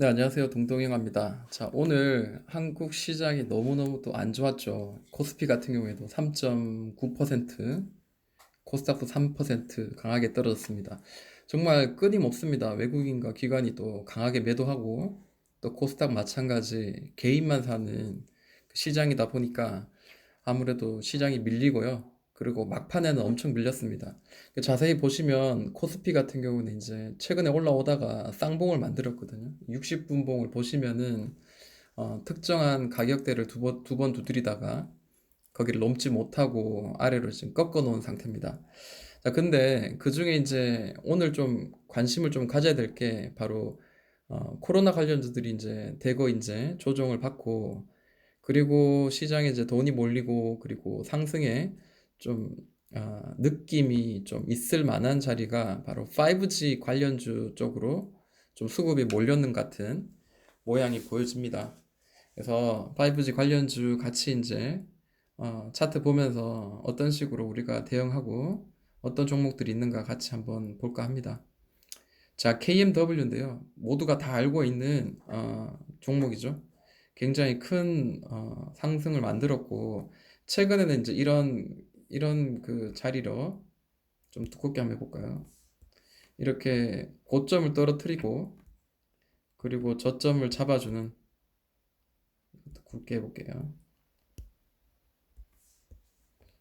네, 안녕하세요. 동동영입니다. 자, 오늘 한국 시장이 너무너무 또 안 좋았죠. 코스피 같은 경우에도 3.9%, 코스닥도 3% 강하게 떨어졌습니다. 정말 끊임없습니다. 외국인과 기관이 또 강하게 매도하고, 또 코스닥 마찬가지 개인만 사는 그 시장이다 보니까 아무래도 시장이 밀리고요. 그리고 막판에는 엄청 밀렸습니다. 자세히 보시면 코스피 같은 경우는 이제 최근에 올라오다가 쌍봉을 만들었거든요. 60분봉을 보시면은 특정한 가격대를 두 번 두드리다가 거기를 넘지 못하고 아래로 지금 꺾어 놓은 상태입니다. 자, 근데 그 중에 이제 오늘 좀 관심을 좀 가져야 될 게 바로 코로나 관련주들이 이제 대거 이제 조정을 받고 그리고 시장에 이제 돈이 몰리고 그리고 상승에 좀 느낌이 좀 있을 만한 자리가 바로 5G 관련주 쪽으로 좀 수급이 몰렸는 같은 모양이 보여집니다. 그래서 5G 관련주 같이 이제 차트 보면서 어떤 식으로 우리가 대응하고 어떤 종목들이 있는가 같이 한번 볼까 합니다. 자, KMW인데요. 모두가 다 알고 있는 종목이죠. 굉장히 큰 상승을 만들었고 최근에는 이제 이런 그 자리로 좀 두껍게 한번 해볼까요? 이렇게 고점을 떨어뜨리고 그리고 저점을 잡아주는 굵게 해볼게요.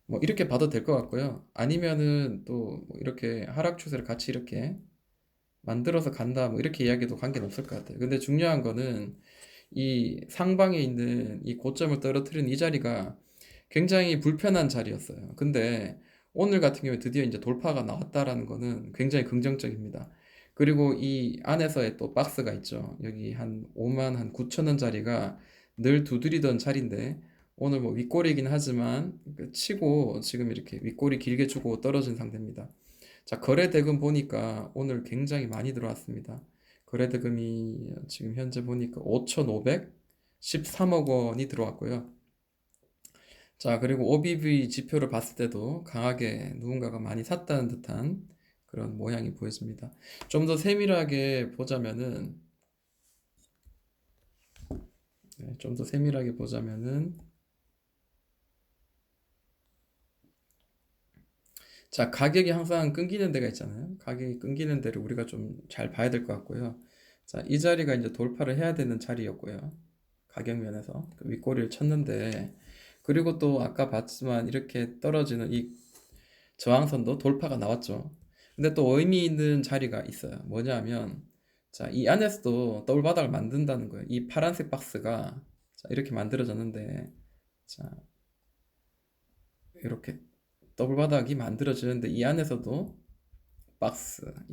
뭐 이렇게 봐도 될 것 같고요. 아니면은 또뭐 이렇게 하락 추세를 같이 이렇게 만들어서 간다 뭐 이렇게 이야기도 관계는 없을 것 같아요. 근데 중요한 거는 이 상방에 있는 이 고점을 떨어뜨리는 이 자리가 굉장히 불편한 자리였어요. 근데 오늘 같은 경우에 드디어 이제 돌파가 나왔다라는 거는 굉장히 긍정적입니다. 그리고 이 안에서의 또 박스가 있죠. 여기 한 5만 한 9천 원짜리가 늘 두드리던 자리인데 오늘 뭐 윗꼬리이긴 하지만 그 치고 지금 이렇게 윗꼬리 길게 주고 떨어진 상태입니다. 자, 거래 대금 보니까 오늘 굉장히 많이 들어왔습니다. 거래 대금이 지금 현재 보니까 5,513억 원이 들어왔고요. 자, 그리고 OBV 지표를 봤을 때도 강하게 누군가가 많이 샀다는 듯한 그런 모양이 보여집니다. 좀 더 세밀하게 보자면은, 좀 더 세밀하게 보자면은, 자, 가격이 항상 끊기는 데가 있잖아요. 가격이 끊기는 데를 우리가 좀 잘 봐야 될 것 같고요. 자, 이 자리가 이제 돌파를 해야 되는 자리였고요. 가격 면에서 그 윗꼬리를 쳤는데, 그리고 또 아까 봤지만 이렇게 떨어지는 이 저항선도 돌파가 나왔죠. 근데 또 의미 있는 자리가 있어요. 뭐냐면, 자, 이 안에서도 더블 바닥을 만든다는 거예요. 이 파란색 박스가 자, 이렇게 만들어졌는데, 자, 이렇게 더블 바닥이 만들어지는데 이 안에서도 박스가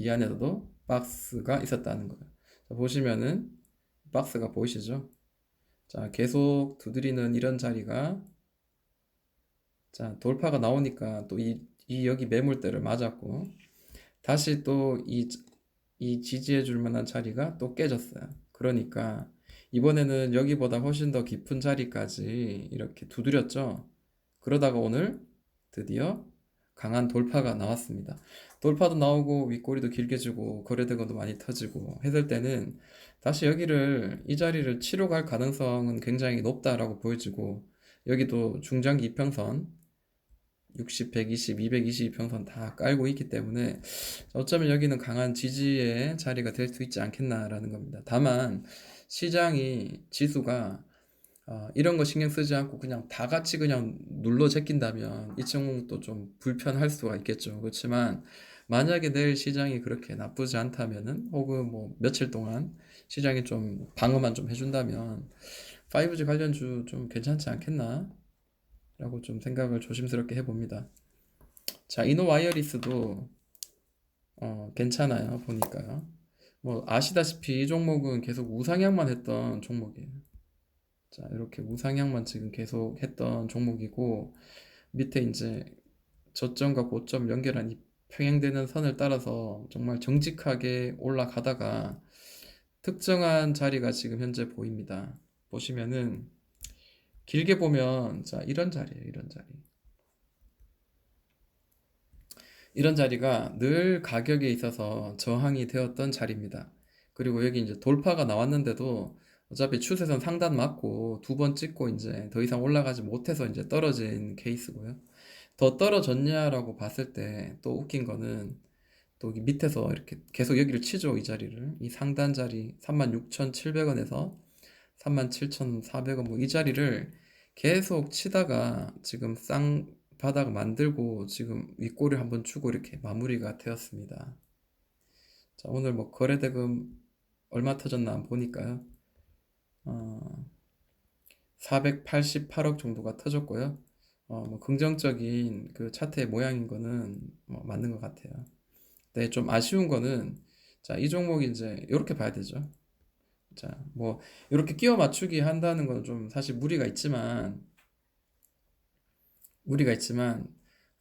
있었다는 거예요. 자, 보시면은 박스가 보이시죠? 자, 계속 두드리는 이런 자리가 자, 돌파가 나오니까 또 이 여기 매물대를 맞았고 다시 또 이 지지해 줄 만한 자리가 또 깨졌어요. 그러니까 이번에는 여기보다 훨씬 더 깊은 자리까지 이렇게 두드렸죠. 그러다가 오늘 드디어 강한 돌파가 나왔습니다. 돌파도 나오고 윗꼬리도 길게 주고 거래대금도 많이 터지고 했을 때는 다시 이 자리를 치러 갈 가능성은 굉장히 높다라고 보여지고 여기도 중장기 이평선 60, 120, 220 이평선 다 깔고 있기 때문에 어쩌면 여기는 강한 지지의 자리가 될 수 있지 않겠나라는 겁니다. 다만 지수가 이런 거 신경 쓰지 않고 그냥 다 같이 그냥 눌러 제낀다면 이 종목도 좀 불편할 수가 있겠죠. 그렇지만 만약에 내일 시장이 그렇게 나쁘지 않다면은 혹은 뭐 며칠 동안 시장이 좀 방어만 좀 해준다면 5G 관련주 좀 괜찮지 않겠나? 라고 좀 생각을 조심스럽게 해봅니다. 자, 이노와이어리스도 괜찮아요. 보니까요. 뭐 아시다시피 이 종목은 계속 우상향만 했던 종목이에요. 자, 이렇게 우상향만 지금 계속 했던 종목이고 밑에 이제 저점과 고점 연결한 이 평행되는 선을 따라서 정말 정직하게 올라가다가 특정한 자리가 지금 현재 보입니다. 보시면은 길게 보면 자, 이런 자리예요. 이런 자리. 이런 자리가 늘 가격에 있어서 저항이 되었던 자리입니다. 그리고 여기 이제 돌파가 나왔는데도 어차피 추세선 상단 맞고 두 번 찍고 이제 더 이상 올라가지 못해서 이제 떨어진 케이스고요. 더 떨어졌냐라고 봤을 때 또 웃긴 거는 또 여기 밑에서 이렇게 계속 여기를 치죠. 이 자리를. 이 상단 자리 36,700원에서 37,400원 뭐 이 자리를 계속 치다가 지금 쌍바닥 만들고 지금 윗꼬리를 한번 주고 이렇게 마무리가 되었습니다. 자, 오늘 뭐 거래대금 얼마 터졌나 한번 보니까요. 488억 정도가 터졌고요. 뭐 긍정적인 그 차트의 모양인 거는 뭐 맞는 것 같아요. 네, 좀 아쉬운 거는 자, 이 종목이 이제 이렇게 봐야 되죠. 자, 뭐 이렇게 끼워 맞추기 한다는 건 좀 사실 무리가 있지만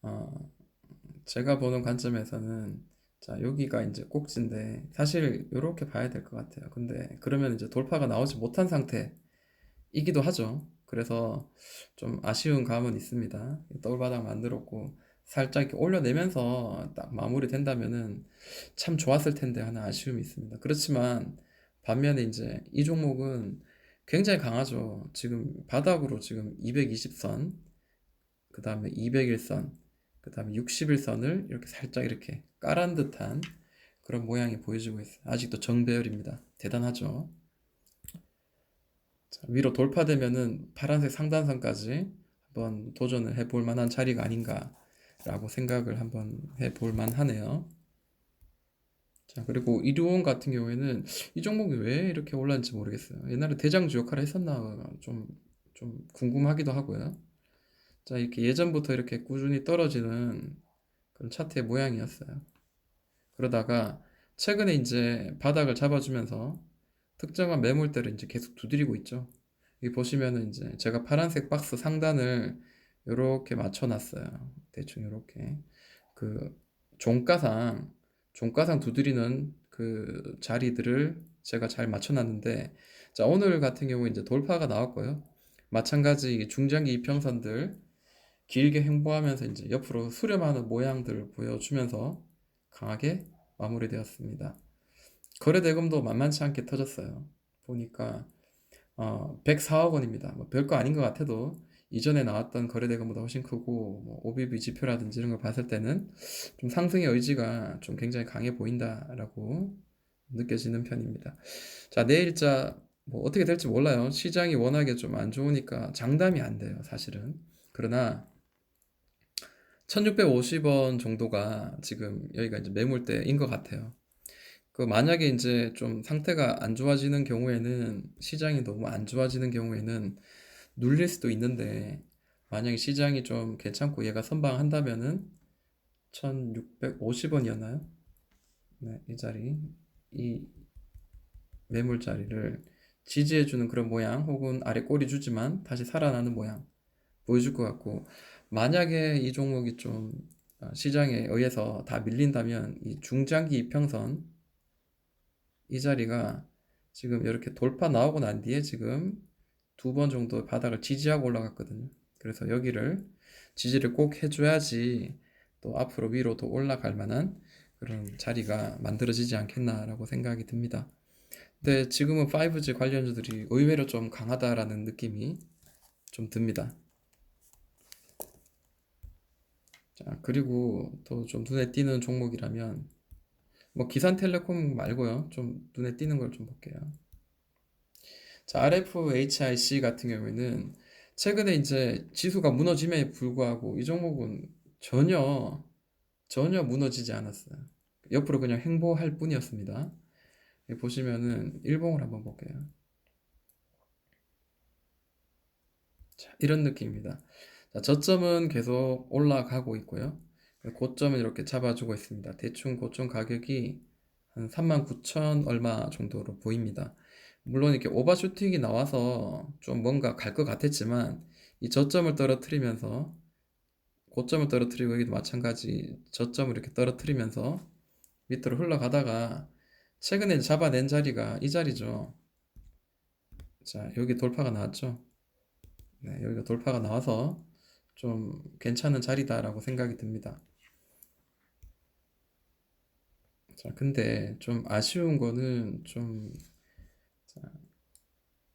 어, 제가 보는 관점에서는 자, 여기가 이제 꼭지인데 사실 이렇게 봐야 될 것 같아요. 근데 그러면 이제 돌파가 나오지 못한 상태이기도 하죠. 그래서 좀 아쉬운 감은 있습니다. 더블바닥 만들었고 살짝 이렇게 올려내면서 딱 마무리 된다면은 참 좋았을 텐데 하는 아쉬움이 있습니다. 그렇지만 반면에 이제 이 종목은 굉장히 강하죠. 지금 바닥으로 지금 220선, 그 다음에 201선, 그 다음에 61선을 이렇게 살짝 이렇게 깔은 듯한 그런 모양이 보여지고 있어요. 아직도 정배열입니다. 대단하죠. 자, 위로 돌파되면은 파란색 상단선까지 한번 도전을 해볼 만한 자리가 아닌가라고 생각을 한번 해볼 만하네요. 자, 그리고 이류원 같은 경우에는 이 종목이 왜 이렇게 올랐는지 모르겠어요. 옛날에 대장주 역할을 했었나 좀 궁금하기도 하고요. 자, 이렇게 예전부터 이렇게 꾸준히 떨어지는 그런 차트의 모양이었어요. 그러다가 최근에 이제 바닥을 잡아주면서 특정한 매물대를 이제 계속 두드리고 있죠. 여기 보시면은 이제 제가 파란색 박스 상단을 이렇게 맞춰놨어요. 대충 이렇게 그 종가상 종가상 두드리는 그 자리들을 제가 잘 맞춰놨는데 자, 오늘 같은 경우 이제 돌파가 나왔고요. 마찬가지 중장기 이평선들 길게 횡보하면서 이제 옆으로 수렴하는 모양들을 보여주면서 강하게 마무리되었습니다. 거래 대금도 만만치 않게 터졌어요. 보니까 104억 원입니다. 뭐 별거 아닌 것 같아도 이전에 나왔던 거래 대금보다 훨씬 크고 뭐 OBV 지표라든지 이런 걸 봤을 때는 좀 상승의 의지가 좀 굉장히 강해 보인다라고 느껴지는 편입니다. 자, 내일자 뭐 어떻게 될지 몰라요. 시장이 워낙에 좀 안 좋으니까 장담이 안 돼요, 사실은. 그러나 1650원 정도가 지금 여기가 이제 매물대인 것 같아요. 그 만약에 이제 좀 상태가 안 좋아지는 경우에는 시장이 너무 안 좋아지는 경우에는 눌릴 수도 있는데 만약에 시장이 좀 괜찮고 얘가 선방한다면은 1650원이었나요? 네, 이 자리 이 매물 자리를 지지해주는 그런 모양 혹은 아래 꼬리 주지만 다시 살아나는 모양 보여줄 것 같고 만약에 이 종목이 좀 시장에 의해서 다 밀린다면 이 중장기 이평선 이 자리가 지금 이렇게 돌파 나오고 난 뒤에 지금 두 번 정도 바닥을 지지하고 올라갔거든요. 그래서 여기를 지지를 꼭 해줘야지 또 앞으로 위로 더 올라갈 만한 그런 자리가 만들어지지 않겠나라고 생각이 듭니다. 근데 지금은 5G 관련주들이 의외로 좀 강하다라는 느낌이 좀 듭니다. 자, 그리고 또 좀 눈에 띄는 종목이라면 뭐 기산텔레콤 말고요. 좀 눈에 띄는 걸 좀 볼게요. 자, RFHIC 같은 경우에는 최근에 이제 지수가 무너짐에 불구하고 이 종목은 전혀 무너지지 않았어요. 옆으로 그냥 횡보할 뿐이었습니다. 여기 보시면은 일봉을 한번 볼게요. 자, 이런 느낌입니다. 자, 저점은 계속 올라가고 있고요. 고점은 이렇게 잡아주고 있습니다. 대충 고점 가격이 한 39,000 얼마 정도로 보입니다. 물론 이렇게 오버슈팅이 나와서 좀 뭔가 갈 것 같았지만 이 저점을 떨어뜨리면서 고점을 떨어뜨리고 여기도 마찬가지 저점을 이렇게 떨어뜨리면서 밑으로 흘러가다가 최근에 잡아낸 자리가 이 자리죠. 자, 여기 돌파가 나왔죠. 네, 여기가 돌파가 나와서 좀 괜찮은 자리다라고 생각이 듭니다. 자, 근데 좀 아쉬운 거는 좀, 자,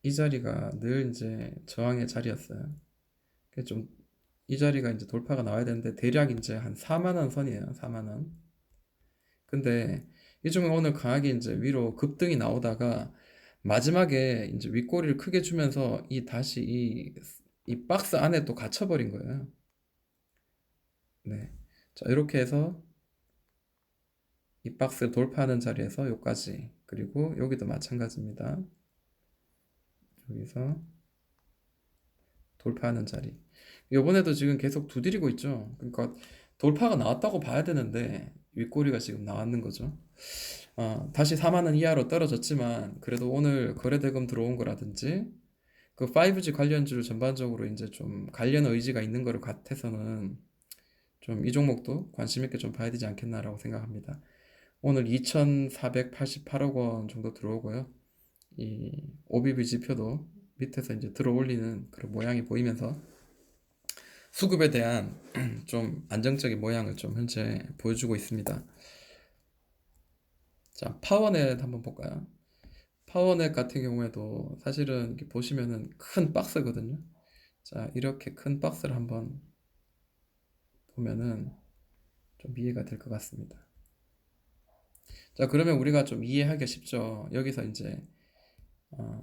이 자리가 늘 이제 저항의 자리였어요. 그게 좀, 이 자리가 이제 돌파가 나와야 되는데, 대략 이제 한 4만 원 선이에요. 4만 원. 근데 이 중에 오늘 강하게 이제 위로 급등이 나오다가 마지막에 이제 윗꼬리를 크게 주면서 이 다시 이 박스 안에 또 갇혀버린 거예요. 네. 자, 이렇게 해서 이 박스 돌파하는 자리에서 여기까지. 그리고 여기도 마찬가지입니다. 여기서 돌파하는 자리. 요번에도 지금 계속 두드리고 있죠. 그러니까 돌파가 나왔다고 봐야 되는데 윗꼬리가 지금 나왔는 거죠. 다시 4만 원 이하로 떨어졌지만 그래도 오늘 거래대금 들어온 거라든지 그 5G 관련주를 전반적으로 이제 좀 관련 의지가 있는 거를 같아서는 좀 이 종목도 관심 있게 좀 봐야 되지 않겠나라고 생각합니다. 오늘 2,488억 원 정도 들어오고요. 이 OBB 지표도 밑에서 이제 들어 올리는 그런 모양이 보이면서 수급에 대한 좀 안정적인 모양을 좀 현재 보여주고 있습니다. 자, 파워넷 한번 볼까요? 파워넷 같은 경우에도 사실은 이렇게 보시면은 큰 박스거든요. 자, 이렇게 큰 박스를 한번 보면은 좀 이해가 될 것 같습니다. 자, 그러면 우리가 좀 이해하기가 쉽죠. 여기서 이제 어,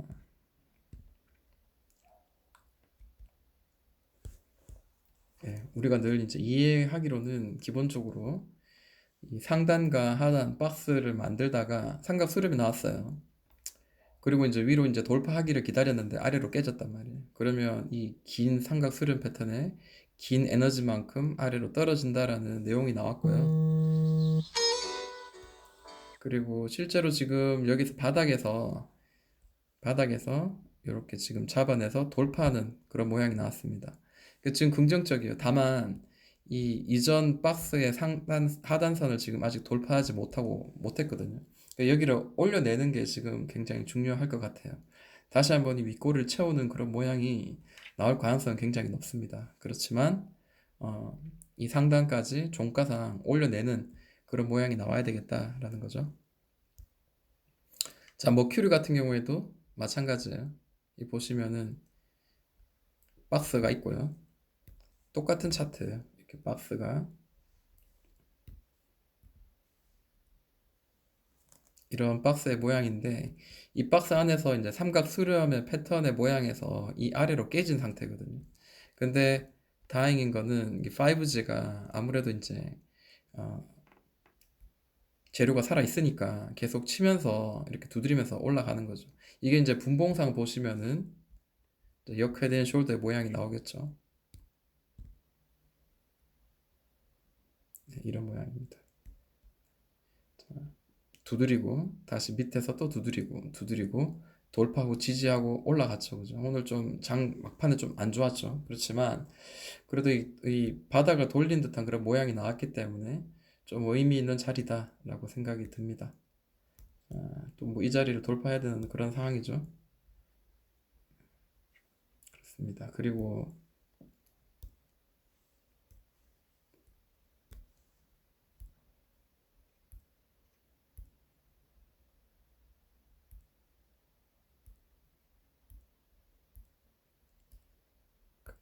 우리가 늘 이제 이해하기로는 기본적으로 이 상단과 하단 박스를 만들다가 삼각 수렴이 나왔어요. 그리고 이제 위로 이제 돌파하기를 기다렸는데 아래로 깨졌단 말이에요. 그러면 이 긴 삼각 수렴 패턴에 긴 에너지만큼 아래로 떨어진다라는 내용이 나왔고요. 그리고 실제로 지금 여기서 바닥에서 이렇게 지금 잡아내서 돌파하는 그런 모양이 나왔습니다. 지금 긍정적이에요. 다만 이 이전 박스의 상단 하단선을 지금 아직 돌파하지 못했거든요. 여기를 올려내는 게 지금 굉장히 중요할 것 같아요. 다시 한번 이 윗골을 채우는 그런 모양이 나올 가능성은 굉장히 높습니다. 그렇지만 어, 이 상단까지 종가상 올려내는 그런 모양이 나와야 되겠다라는 거죠. 자, 머큐리 같은 경우에도 마찬가지예요. 이 보시면은 박스가 있고요. 똑같은 차트예요. 이렇게 박스가 이런 박스의 모양인데 이 박스 안에서 이제 삼각 수렴의 패턴의 모양에서 이 아래로 깨진 상태거든요. 근데 다행인 거는 이 5G가 아무래도 이제 어, 재료가 살아 있으니까 계속 치면서 이렇게 두드리면서 올라가는 거죠. 이게 이제 분봉상 보시면은 역회된 숄더의 모양이 나오겠죠. 네, 이런 모양입니다. 자, 두드리고 다시 밑에서 또 두드리고 돌파하고 지지하고 올라갔죠. 그죠? 오늘 좀 장 막판에 좀 안 좋았죠. 그렇지만 그래도 이 바닥을 돌린 듯한 그런 모양이 나왔기 때문에 좀 의미 있는 자리다라고 생각이 듭니다. 또 뭐 이 자리를 돌파해야 되는 그런 상황이죠. 그렇습니다. 그리고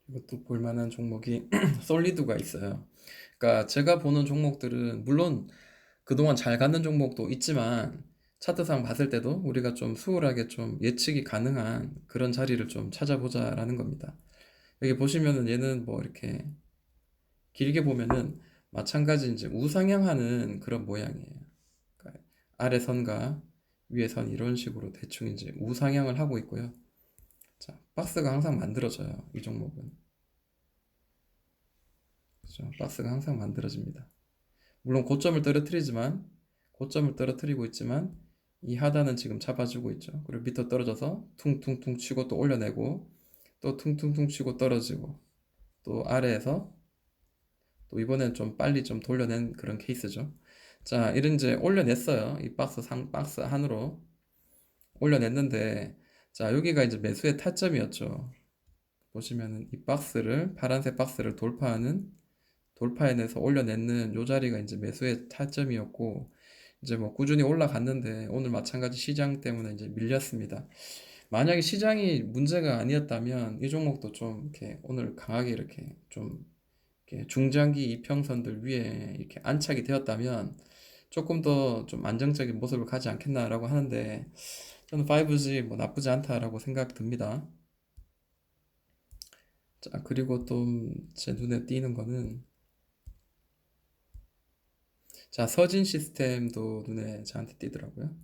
이것도 볼만한 종목이 솔리드가 있어요. 그러니까 제가 보는 종목들은 물론 그동안 잘 갔는 종목도 있지만 차트상 봤을 때도 우리가 좀 수월하게 좀 예측이 가능한 그런 자리를 좀 찾아보자라는 겁니다. 여기 보시면은 얘는 뭐 이렇게 길게 보면은 마찬가지 이제 우상향하는 그런 모양이에요. 그러니까 아래 선과 위에 선 이런 식으로 대충 이제 우상향을 하고 있고요. 자, 박스가 항상 만들어져요. 이 종목은. 그죠? 박스가 항상 만들어집니다. 물론 고점을 떨어뜨리고 있지만 이 하단은 지금 잡아주고 있죠. 그리고 밑으로 떨어져서 퉁퉁퉁 치고 또 올려내고 또 퉁퉁퉁 치고 떨어지고 또 아래에서 또 이번엔 좀 빨리 좀 돌려낸 그런 케이스죠. 자, 이런 이제 올려냈어요. 이 박스 안으로 올려냈는데 자, 여기가 이제 매수의 타점이었죠. 보시면은 이 파란색 박스를 돌파해내서 올려내는 요 자리가 이제 매수의 타점이었고 이제 뭐 꾸준히 올라갔는데 오늘 마찬가지 시장 때문에 이제 밀렸습니다. 만약에 시장이 문제가 아니었다면 이 종목도 좀 이렇게 오늘 강하게 이렇게 좀 이렇게 중장기 이평선들 위에 이렇게 안착이 되었다면 조금 더 좀 안정적인 모습을 가지 않겠나라고 하는데 저는 5G 뭐 나쁘지 않다라고 생각 듭니다. 자, 그리고 또 제 눈에 띄는 거는 자, 서진 시스템도 눈에 저한테 띄더라고요.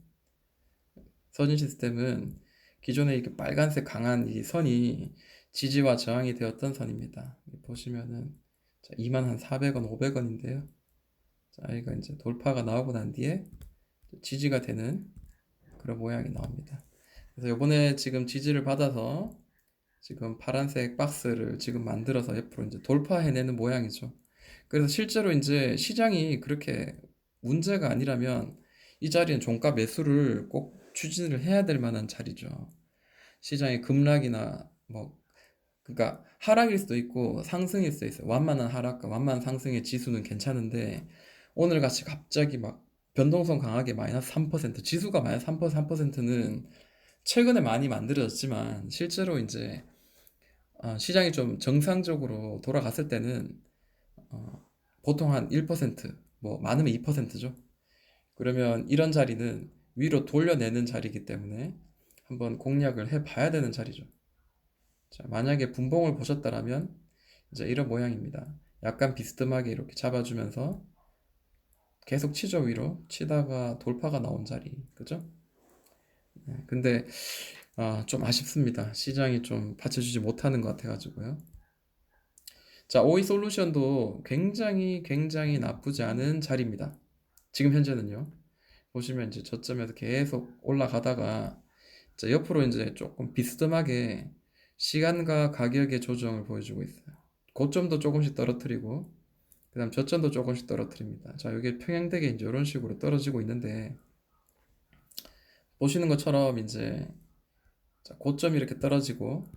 서진 시스템은 기존에 이렇게 빨간색 강한 이 선이 지지와 저항이 되었던 선입니다. 보시면은 2만 한 400원, 500원인데요. 자, 여기가 이제 돌파가 나오고 난 뒤에 지지가 되는 그런 모양이 나옵니다. 그래서 요번에 지금 지지를 받아서 지금 파란색 박스를 지금 만들어서 옆으로 이제 돌파해내는 모양이죠. 그래서 실제로 이제 시장이 그렇게 문제가 아니라면 이 자리는 종가 매수를 꼭 추진을 해야 될 만한 자리죠. 시장의 급락이나 뭐 그러니까 하락일 수도 있고 상승일 수도 있어요. 완만한 하락과 완만한 상승의 지수는 괜찮은데 오늘 같이 갑자기 막 변동성 강하게 마이너스 3%, 지수가 마이너스 3%는 최근에 많이 만들어졌지만 실제로 이제 시장이 좀 정상적으로 돌아갔을 때는 어, 보통 한 1%, 뭐 많으면 2%죠. 그러면 이런 자리는 위로 돌려내는 자리이기 때문에 한번 공략을 해봐야 되는 자리죠. 자, 만약에 분봉을 보셨다라면 이제 이런 모양입니다. 약간 비스듬하게 이렇게 잡아주면서 계속 치죠, 위로 치다가 돌파가 나온 자리, 그죠? 네, 근데 좀 아쉽습니다. 시장이 좀 받쳐주지 못하는 것 같아가지고요. 자, 오이 솔루션도 굉장히 나쁘지 않은 자리입니다. 지금 현재는요. 보시면 이제 저점에서 계속 올라가다가 자, 옆으로 이제 조금 비스듬하게 시간과 가격의 조정을 보여주고 있어요. 고점도 조금씩 떨어뜨리고 그다음 저점도 조금씩 떨어뜨립니다. 자, 이게 평행되게 이제 이런 식으로 떨어지고 있는데 보시는 것처럼 이제 자, 고점이 이렇게 떨어지고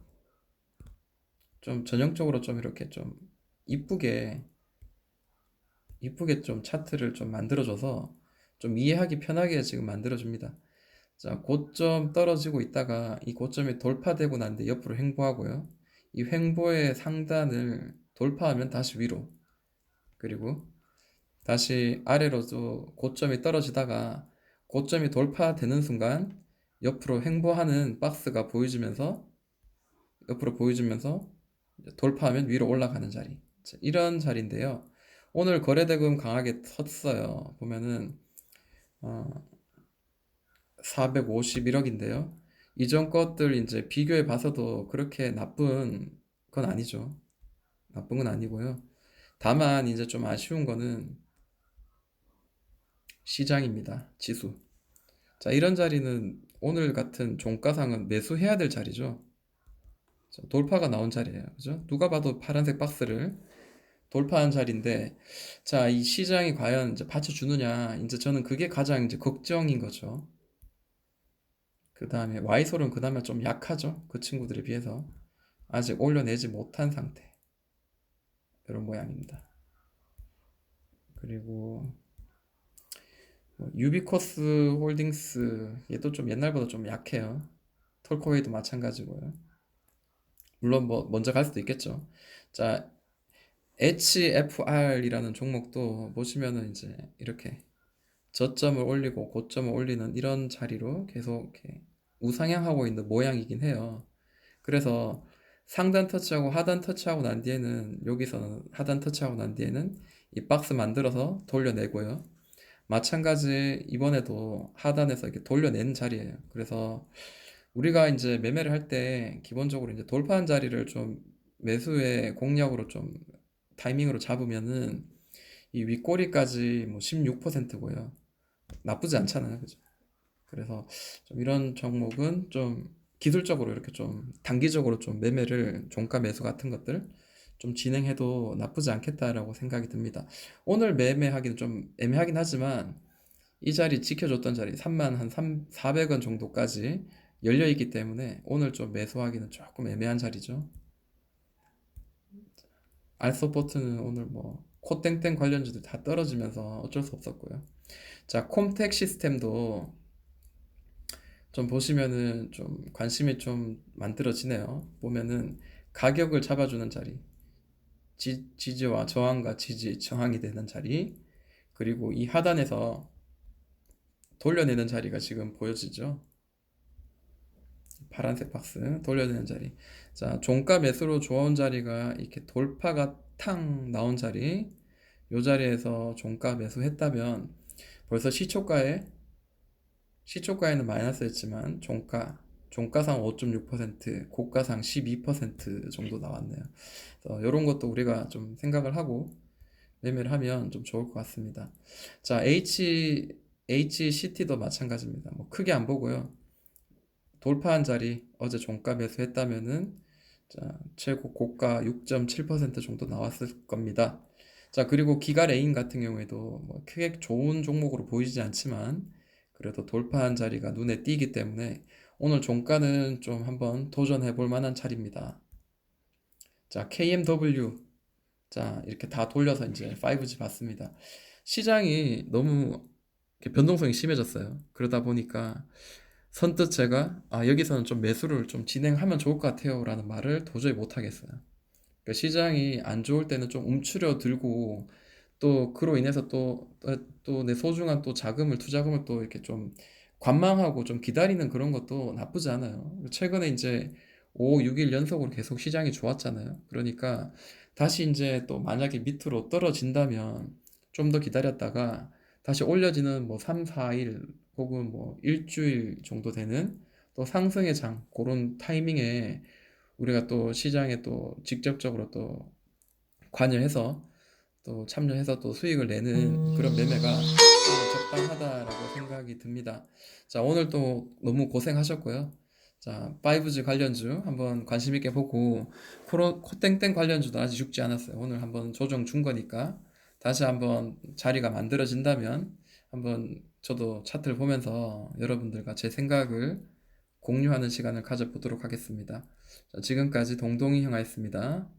좀 전형적으로 좀 이렇게 좀 이쁘게 좀 차트를 좀 만들어줘서 좀 이해하기 편하게 지금 만들어줍니다. 자, 고점 떨어지고 있다가 이 고점이 돌파되고 난 뒤에 옆으로 횡보하고요. 이 횡보의 상단을 돌파하면 다시 위로, 그리고 다시 아래로도 고점이 떨어지다가 고점이 돌파되는 순간 옆으로 횡보하는 박스가 보여주면서 옆으로 보여주면서 돌파하면 위로 올라가는 자리. 자, 이런 자리인데요. 오늘 거래대금 강하게 섰어요. 보면은 451억인데요. 이전 것들 이제 비교해 봐서도 그렇게 나쁜 건 아니죠. 나쁜 건 아니고요. 다만 이제 좀 아쉬운 거는 시장입니다. 지수. 자, 이런 자리는 오늘 같은 종가상은 매수해야 될 자리죠. 자, 돌파가 나온 자리예요. 그죠? 누가 봐도 파란색 박스를 돌파한 자리인데, 자, 이 시장이 과연 이제 받쳐주느냐, 이제 저는 그게 가장 이제 걱정인 거죠. 그 다음에 Y솔은 그 다음에 좀 약하죠. 그 친구들에 비해서. 아직 올려내지 못한 상태. 이런 모양입니다. 그리고 뭐 유비코스 홀딩스 얘도 좀 옛날보다 좀 약해요. 톨코웨이도 마찬가지고요. 물론 뭐 먼저 갈 수도 있겠죠. 자, HFR이라는 종목도 보시면은 이제 이렇게 저점을 올리고 고점을 올리는 이런 자리로 계속 이렇게 우상향하고 있는 모양이긴 해요. 그래서 상단 터치하고 하단 터치하고 난 뒤에는 여기서는 하단 터치하고 난 뒤에는 이 박스 만들어서 돌려내고요. 마찬가지 이번에도 하단에서 이렇게 돌려내는 자리예요. 그래서 우리가 이제 매매를 할 때 기본적으로 이제 돌파한 자리를 좀 매수의 공략으로 좀 타이밍으로 잡으면은 이 윗꼬리까지 뭐 16%고요. 나쁘지 않잖아요. 그죠? 그래서 좀 이런 종목은 좀 기술적으로 이렇게 좀 단기적으로 좀 매매를 종가 매수 같은 것들 좀 진행해도 나쁘지 않겠다라고 생각이 듭니다. 오늘 매매하기는 좀 애매하긴 하지만 이 자리 지켜줬던 자리 3만 한 400원 정도까지 열려 있기 때문에 오늘 좀 매수하기는 조금 애매한 자리죠. 알서포트는 오늘 뭐 코땡땡 관련주들 다 떨어지면서 어쩔 수 없었고요. 자, 콤텍 시스템도 좀 보시면은 좀 관심이 좀 만들어지네요. 보면은 가격을 잡아주는 자리, 지지와 저항과 지지, 저항이 되는 자리, 그리고 이 하단에서 돌려내는 자리가 지금 보여지죠. 파란색 박스 돌려내는 자리. 자, 종가 매수로 좋아온 자리가 이렇게 돌파가 탕 나온 자리, 요 자리에서 종가 매수했다면 벌써 시초가에는 마이너스였지만 종가상 5.6%, 고가상 12% 정도 나왔네요. 이런 것도 우리가 좀 생각을 하고 매매를 하면 좀 좋을 것 같습니다. 자, HCT도 마찬가지입니다. 뭐 크게 안 보고요. 돌파한 자리 어제 종가 매수했다면은 자, 최고 고가 6.7% 정도 나왔을 겁니다. 자, 그리고 기가 레인 같은 경우에도 뭐 크게 좋은 종목으로 보이지 않지만 그래도 돌파한 자리가 눈에 띄기 때문에 오늘 종가는 좀 한번 도전해 볼 만한 자리입니다. 자, KMW. 자, 이렇게 다 돌려서 이제 5G 봤습니다. 시장이 너무 이렇게 변동성이 심해졌어요. 그러다 보니까 선뜻 제가 여기서는 좀 매수를 좀 진행하면 좋을 것 같아요 라는 말을 도저히 못 하겠어요. 그러니까 시장이 안 좋을 때는 좀 움츠려 들고 또 그로 인해서 또 내 소중한 또 자금을 투자금을 또 이렇게 좀 관망하고 좀 기다리는 그런 것도 나쁘지 않아요. 최근에 이제 5, 6일 연속으로 계속 시장이 좋았잖아요. 그러니까 다시 이제 또 만약에 밑으로 떨어진다면 좀 더 기다렸다가 다시 올려지는 뭐 3, 4일 혹은 뭐 일주일 정도 되는 또 상승의 장 그런 타이밍에 우리가 또 시장에 또 직접적으로 또 관여해서 또 참여해서 또 수익을 내는 그런 매매가 적당하다라고 생각이 듭니다. 자, 오늘 또 너무 고생하셨고요. 자, 5G 관련주 한번 관심 있게 보고 코땡땡 관련주도 아직 죽지 않았어요. 오늘 한번 조정 준 거니까 다시 한번 자리가 만들어진다면 한번 저도 차트를 보면서 여러분들과 제 생각을 공유하는 시간을 가져보도록 하겠습니다. 자, 지금까지 동동이 형아였습니다.